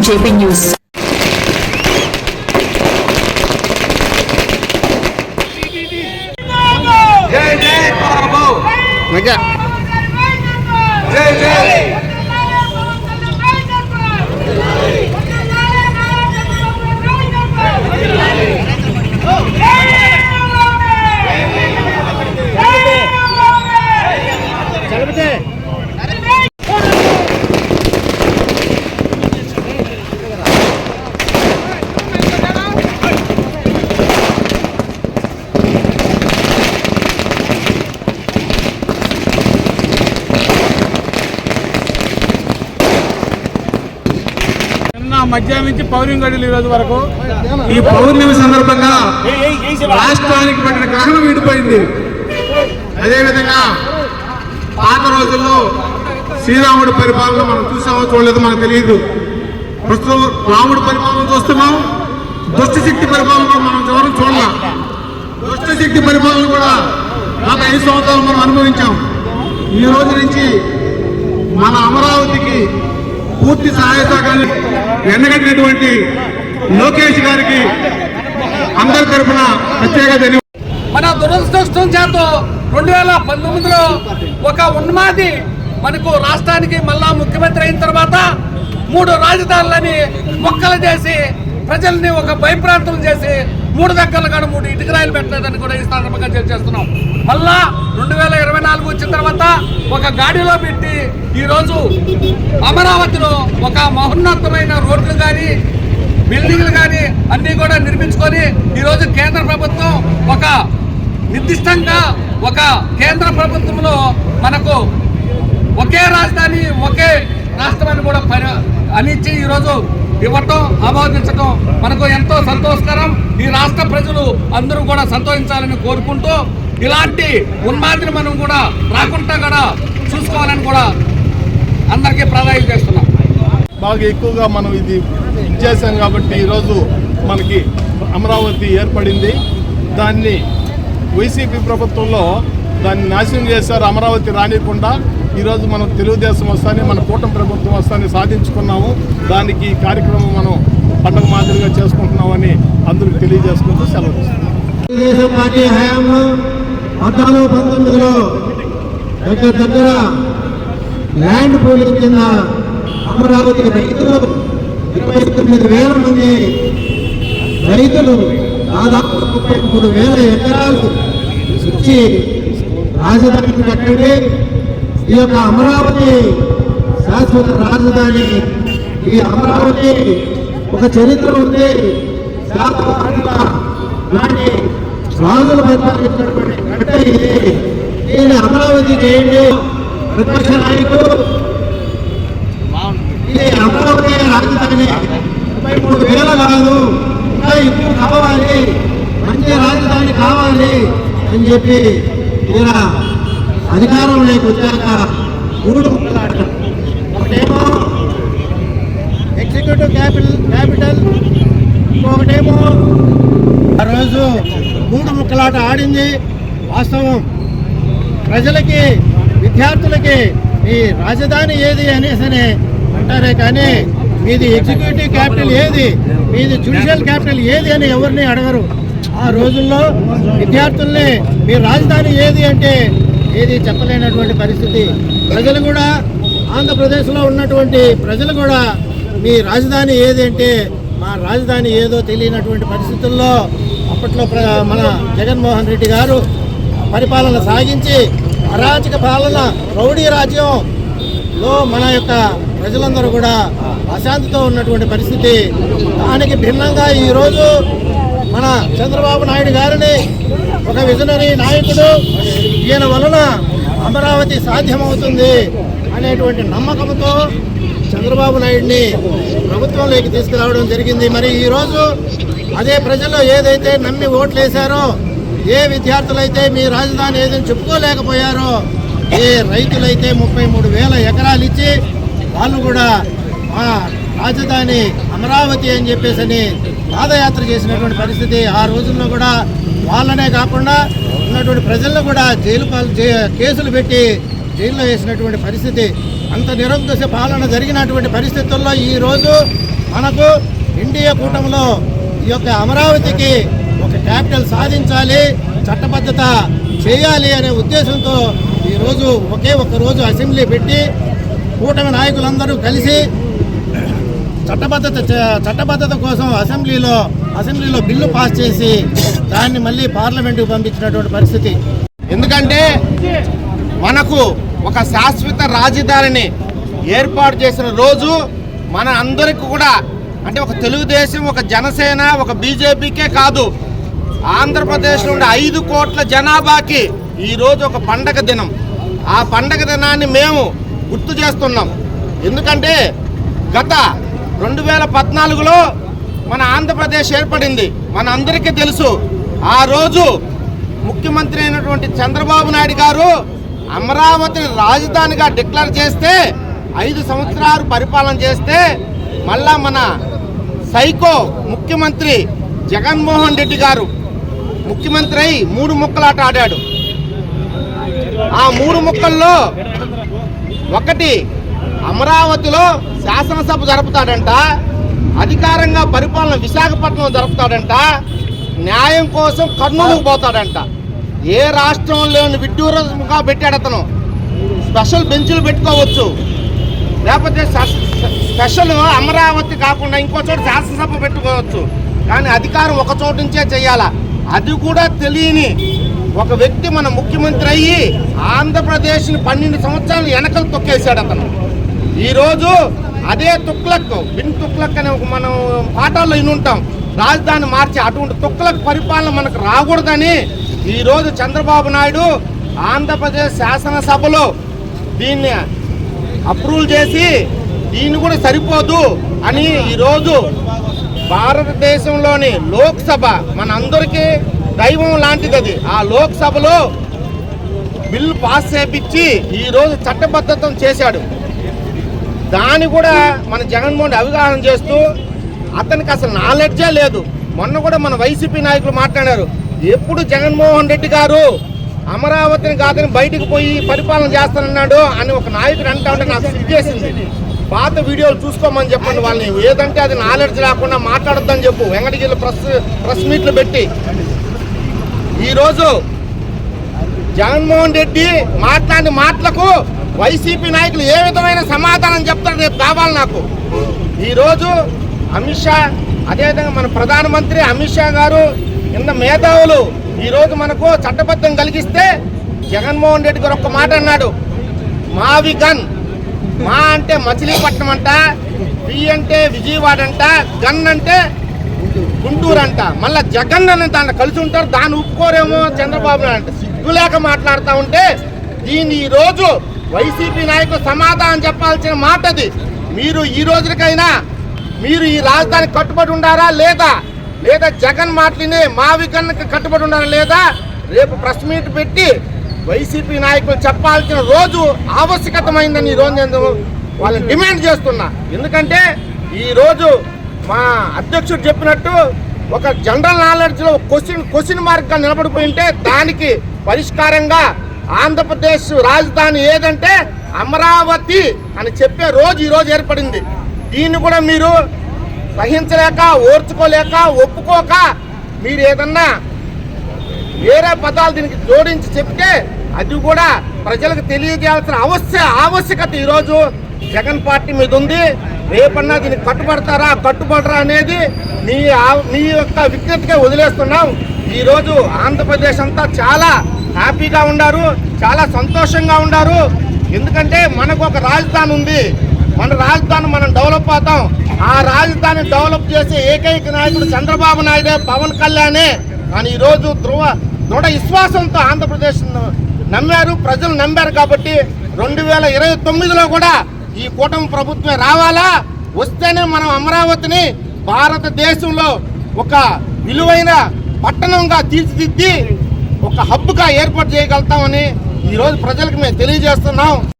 JP News. జై జై బాబు మధ్య జై జై మధ్యాహ్నం నుంచి పౌర్ణమి గడియలు ఈ రోజు వరకు ఈ పౌర్ణమి సందర్భంగా రాష్ట్రానికి పట్టిన గ్రహణం విడిపోయింది. అదేవిధంగా పాత రోజుల్లో శ్రీరాముడి పరిపాలన మనం చూసామో చూడలేదో మనకు తెలియదు. ప్రస్తుతం రాముడి పరిపాలన చూస్తున్నాం, దుష్టశక్తి పరిపాలన మనం ఎవరు చూడలేం. దుష్టశక్తి పరిపాలన కూడా గత 5 సంవత్సరాలు మనం అనుభవించాం. ఈ రోజు నుంచి మన అమరావతికి పూర్తి సహాయ సహకారాన్ని ఎండగట్టినటువంటి లోకేష్ గారికి అందరి తరఫున ప్రత్యేక ధన్యవాదాలు. మన దురదృష్టం చేత 2019లో ఒక ఉన్మాది మనకు రాష్ట్రానికి మళ్ళా ముఖ్యమంత్రి అయిన తర్వాత 3 రాజధానులని మొక్కలు చేసి ప్రజల్ని ఒక భయప్రాంతం చేసి 3 దగ్గరలు కూడా 3 ఇటుకరాయిలు పెట్టలేదని కూడా ఈ సందర్భంగా తెలియజేస్తున్నాం. మళ్ళా 2024 వచ్చిన తర్వాత ఒక గాడిలో పెట్టి ఈరోజు అమరావతిలో ఒక మహోన్నతమైన రోడ్లు కానీ బిల్డింగ్లు కానీ అన్నీ కూడా నిర్మించుకొని ఈరోజు కేంద్ర ప్రభుత్వం ఒక నిర్దిష్టంగా ఒక కేంద్ర ప్రభుత్వంలో మనకు ఒకే రాజధాని ఒకే రాష్ట్రాన్ని కూడా అనిచ్చి ఈరోజు ఇవ్వటం ఆమోదించడం మనకు ఎంతో సంతోషకరం. ఈ రాష్ట్ర ప్రజలు అందరూ కూడా సంతోషించాలని కోరుకుంటూ ఇలాంటి ఉన్మాదిని మనం కూడా రాకుండా కూడా చూసుకోవాలని కూడా అందరికీ ప్రాధాన్యత చేస్తున్నాం. బాగా ఎక్కువగా మనం ఇది చేశాం కాబట్టి ఈరోజు మనకి అమరావతి ఏర్పడింది. దాన్ని వైసీపీ ప్రభుత్వంలో దాన్ని నాశనం చేశారు. అమరావతి రానియకుండా ఈరోజు మనం తెలుగుదేశం వస్తానే మన కూటమి ప్రభుత్వం వస్తానే సాధించుకున్నాము. దానికి కార్యక్రమం మనం పండుగ మాదిరిగా చేసుకుంటున్నామని అందరికి తెలియజేసుకుంటూ సెలవు. తెలుగుదేశం పార్టీ హయాంలో 14-19లో దగ్గర ల్యాండ్ పూలింగ్ కింద అమరావతి రైతులు 29,000 మంది రైతులు దాదాపు 33,000 ఎకరాలు ఇచ్చి రాజధాని కట్టండి, ఈ యొక్క అమరావతి శాశ్వత రాజధాని, ఈ అమరావతి ఒక చరిత్ర ఉంది, నాటి రాజుల పరిపాలించినటువంటి గడ్డ ఇది, దీన్ని అమరావతి చేయండి. ప్రతిపక్ష నాయకులు ఇది అమరావతి రాజధాని 33,000 కాదు, ఇంకా ఎక్కువ కావాలి, మంచి రాజధాని కావాలి అని చెప్పి ఇలా అధికారంలోకి వచ్చాక 3 ముక్కలాట. ఒకటేమో ఎగ్జిక్యూటివ్ క్యాపిటల్, ఇంకొకటేమో ఆ రోజు 3 ముక్కలాట ఆడింది. వాస్తవం ప్రజలకి విద్యార్థులకి ఈ రాజధాని ఏది అనేసి అంటారే కానీ మీది ఎగ్జిక్యూటివ్ క్యాపిటల్ ఏది, మీది జ్యుడిషియల్ క్యాపిటల్ ఏది అని ఎవరిని అడగరు. ఆ రోజుల్లో విద్యార్థుల్ని మీ రాజధాని ఏది అంటే ఏది చెప్పలేనటువంటి పరిస్థితి. ప్రజలు కూడా ఆంధ్రప్రదేశ్లో ఉన్నటువంటి ప్రజలు కూడా మీ రాజధాని ఏది అంటే మా రాజధాని ఏదో తెలియనటువంటి పరిస్థితుల్లో అప్పట్లో మన జగన్మోహన్ రెడ్డి గారు పరిపాలన సాగించి అరాచక పాలన రౌడీ రాజ్యంలో మన యొక్క ప్రజలందరూ కూడా అశాంతితో ఉన్నటువంటి పరిస్థితి. దానికి భిన్నంగా ఈరోజు మన చంద్రబాబు నాయుడు గారిని ఒక విజనరీ నాయకుడు, ఈయన వలన అమరావతి సాధ్యమవుతుంది అనేటువంటి నమ్మకంతో చంద్రబాబు నాయుడిని ప్రభుత్వంలోకి తీసుకురావడం జరిగింది. మరి ఈరోజు అదే ప్రజలు ఏదైతే నమ్మి ఓట్లు వేశారో, ఏ విద్యార్థులైతే మీ రాజధాని ఏదని చెప్పుకోలేకపోయారో, ఏ రైతులైతే 33,000 ఎకరాలు ఇచ్చి వాళ్ళు కూడా మా రాజధాని అమరావతి అని చెప్పేసి పాదయాత్ర చేసినటువంటి పరిస్థితి. ఆ రోజుల్లో కూడా వాళ్ళనే కాకుండా ఉన్నటువంటి ప్రజలను కూడా కేసులు పెట్టి జైల్లో వేసినటువంటి పరిస్థితి. అంత నిరంకుశ పాలన జరిగినటువంటి పరిస్థితుల్లో ఈరోజు మనకు ఎన్డీఏ కూటమిలో ఈ యొక్క అమరావతికి ఒక క్యాపిటల్ సాధించాలి, చట్టబద్ధత చేయాలి అనే ఉద్దేశంతో ఈరోజు ఒకే ఒక్క రోజు అసెంబ్లీ పెట్టి కూటమి నాయకులందరూ కలిసి చట్టబద్ధత కోసం అసెంబ్లీలో బిల్లు పాస్ చేసి దాన్ని మళ్ళీ పార్లమెంటుకు పంపించినటువంటి పరిస్థితి. ఎందుకంటే మనకు ఒక శాశ్వత రాజధానిని ఏర్పాటు చేసిన రోజు మన అందరికీ కూడా, అంటే ఒక తెలుగుదేశం, ఒక జనసేన, ఒక బీజేపీకే కాదు, ఆంధ్రప్రదేశ్లో ఉండే 5 కోట్ల జనాభాకి ఈరోజు ఒక పండగ దినం. ఆ పండగ దినాన్ని మేము గుర్తు చేస్తున్నాం. ఎందుకంటే గత 2014లో మన ఆంధ్రప్రదేశ్ ఏర్పడింది. మన అందరికీ తెలుసు. ఆ రోజు ముఖ్యమంత్రి అయినటువంటి చంద్రబాబు నాయుడు గారు అమరావతిని రాజధానిగా డిక్లేర్ చేస్తే 5 సంవత్సరాలు పరిపాలన చేస్తే మళ్ళా మన సైకో ముఖ్యమంత్రి జగన్మోహన్ రెడ్డి గారు ముఖ్యమంత్రి అయి 3 ముక్కలాట ఆడాడు. ఆ 3 ముక్కల్లో ఒకటి అమరావతిలో శాసనసభ జరుపుతాడంట, అధికారంగా పరిపాలన విశాఖపట్నంలో జరుపుతాడంట, న్యాయం కోసం కర్నూలుకు పోతాడంట. ఏ రాష్ట్రంలోని విడ్డూరంగా పెట్టాడు అతను. స్పెషల్ బెంచ్లు పెట్టుకోవచ్చు, లేకపోతే స్పెషల్ అమరావతి కాకుండా ఇంకో చోట శాసనసభ పెట్టుకోవచ్చు, కానీ అధికారం ఒక చోటు నుంచే చేయాలా. అది కూడా తెలియని ఒక వ్యక్తి మన ముఖ్యమంత్రి అయ్యి ఆంధ్రప్రదేశ్ని 12 సంవత్సరాలు వెనకలు తొక్కేశాడు అతను. ఈరోజు అదే బిన్ తుక్లక్ అనే మనం పాఠాల్లో వినుంటాం, రాజధాని మార్చి. అటువంటి తుక్లక్ పరిపాలన మనకు రాకూడదని ఈరోజు చంద్రబాబు నాయుడు ఆంధ్రప్రదేశ్ శాసనసభలో దీన్ని అప్రూవల్ చేసి దీన్ని కూడా సరిపోదు అని ఈరోజు భారతదేశంలోని లోక్సభ మన అందరికీ దైవం లాంటిది. అది ఆ లోక్సభలో బిల్లు పాస్ చేపించి ఈరోజు చట్టబద్ధతం చేశాడు. దాన్ని కూడా మన జగన్మోహన్ అవగాహన చేస్తూ అతనికి అసలు నాలెడ్జే లేదు. మొన్న కూడా మన వైసీపీ నాయకులు మాట్లాడారు, ఎప్పుడు జగన్మోహన్ రెడ్డి గారు అమరావతిని కాదని బయటకు పోయి పరిపాలన చేస్తానన్నాడు అని ఒక నాయకుడు అంటా ఉంటే నాకు సిగ్గేసింది. పాత వీడియోలు చూసుకోమని చెప్పండి వాళ్ళని. ఏదంటే అది నాలెడ్జ్ లేకుండా మాట్లాడొద్దని చెప్పు. వెంకటగిరిలో ప్రెస్ మీట్లు పెట్టి ఈరోజు జగన్మోహన్ రెడ్డి మాట్లాడిన మాటలకు వైసీపీ నాయకులు ఏ విధమైన సమాధానం చెప్తారు రేపు కావాలి నాకు. ఈరోజు అమిత్ షా, అదేవిధంగా మన ప్రధానమంత్రి అమిత్ షా గారు, కింద మేధావులు ఈరోజు మనకు చట్టబద్ధం కలిగిస్తే జగన్మోహన్ రెడ్డి గారు ఒక్క మాట అన్నాడు, మావి గన్. మా అంటే మచిలీపట్నం అంట, వి అంటే విజయవాడ అంట, గన్ అంటే గుంటూరు అంట. మళ్ళీ జగన్ అని దాన్ని కలిసి ఉంటారు, దాన్ని ఒప్పుకోరేమో చంద్రబాబు నాయుడు అంటే. సిగ్గులేక మాట్లాడుతూ ఉంటే దీన్ని ఈరోజు వైసీపీ నాయకులు సమాధానం చెప్పాల్సిన మాట అది. మీరు ఈ రోజుకైనా మీరు ఈ రాజధానికి కట్టుబడి ఉండారా లేదా, లేదా జగన్ మాటలని మావి గన్కి కట్టుబడి ఉండారా లేదా, రేపు ప్రెస్ మీట్ పెట్టి వైసీపీ నాయకులు చెప్పాల్సిన రోజు ఆవశ్యకతమైందని ఈరోజు నేను వాళ్ళని డిమాండ్ చేస్తున్నా. ఎందుకంటే ఈరోజు మా అధ్యక్షుడు చెప్పినట్టు ఒక జనరల్ నాలెడ్జ్లో క్వశ్చన్ మార్క్గా నిలబడిపోయింటే దానికి పరిష్కారంగా ఆంధ్రప్రదేశ్ రాజధాని ఏదంటే అమరావతి అని చెప్పే రోజు ఈరోజు ఏర్పడింది. దీన్ని కూడా మీరు సహించలేక, ఓర్చుకోలేక, ఒప్పుకోక మీరు ఏదన్నా వేరే పదాలు దీనికి జోడించి చెప్తే అది కూడా ప్రజలకు తెలియజేయాల్సిన ఆవశ్యకత ఈరోజు జగన్ పార్టీ మీద ఉంది. రేపన్నా దీనికి కట్టుబడతారా కట్టుబడరా అనేది మీ యొక్క విజ్ఞతగా వదిలేస్తున్నాం. ఈరోజు ఆంధ్రప్రదేశ్ అంతా చాలా హ్యాపీగా ఉన్నారు, చాలా సంతోషంగా ఉన్నారు. ఎందుకంటే మనకు ఒక రాజధాని ఉంది, మన రాజధాని మనం డెవలప్ అవుతాం. ఆ రాజధాని డెవలప్ చేసే ఏకైక నాయకుడు చంద్రబాబు నాయుడే, పవన్ కళ్యాణే. కానీ ఈరోజు దృఢ విశ్వాసంతో ఆంధ్రప్రదేశ్ నమ్మారు, ప్రజలు నమ్మారు. కాబట్టి 2029లో కూడా ఈ కూటమి ప్రభుత్వమే రావాలా. వస్తేనే మనం అమరావతిని భారతదేశంలో ఒక విలువైన పట్టణంగా తీర్చిదిద్ది ఒక హబ్గా ఏర్పాటు చేయగలుగుతామని ఈరోజు ప్రజలకు మేము తెలియజేస్తున్నాం.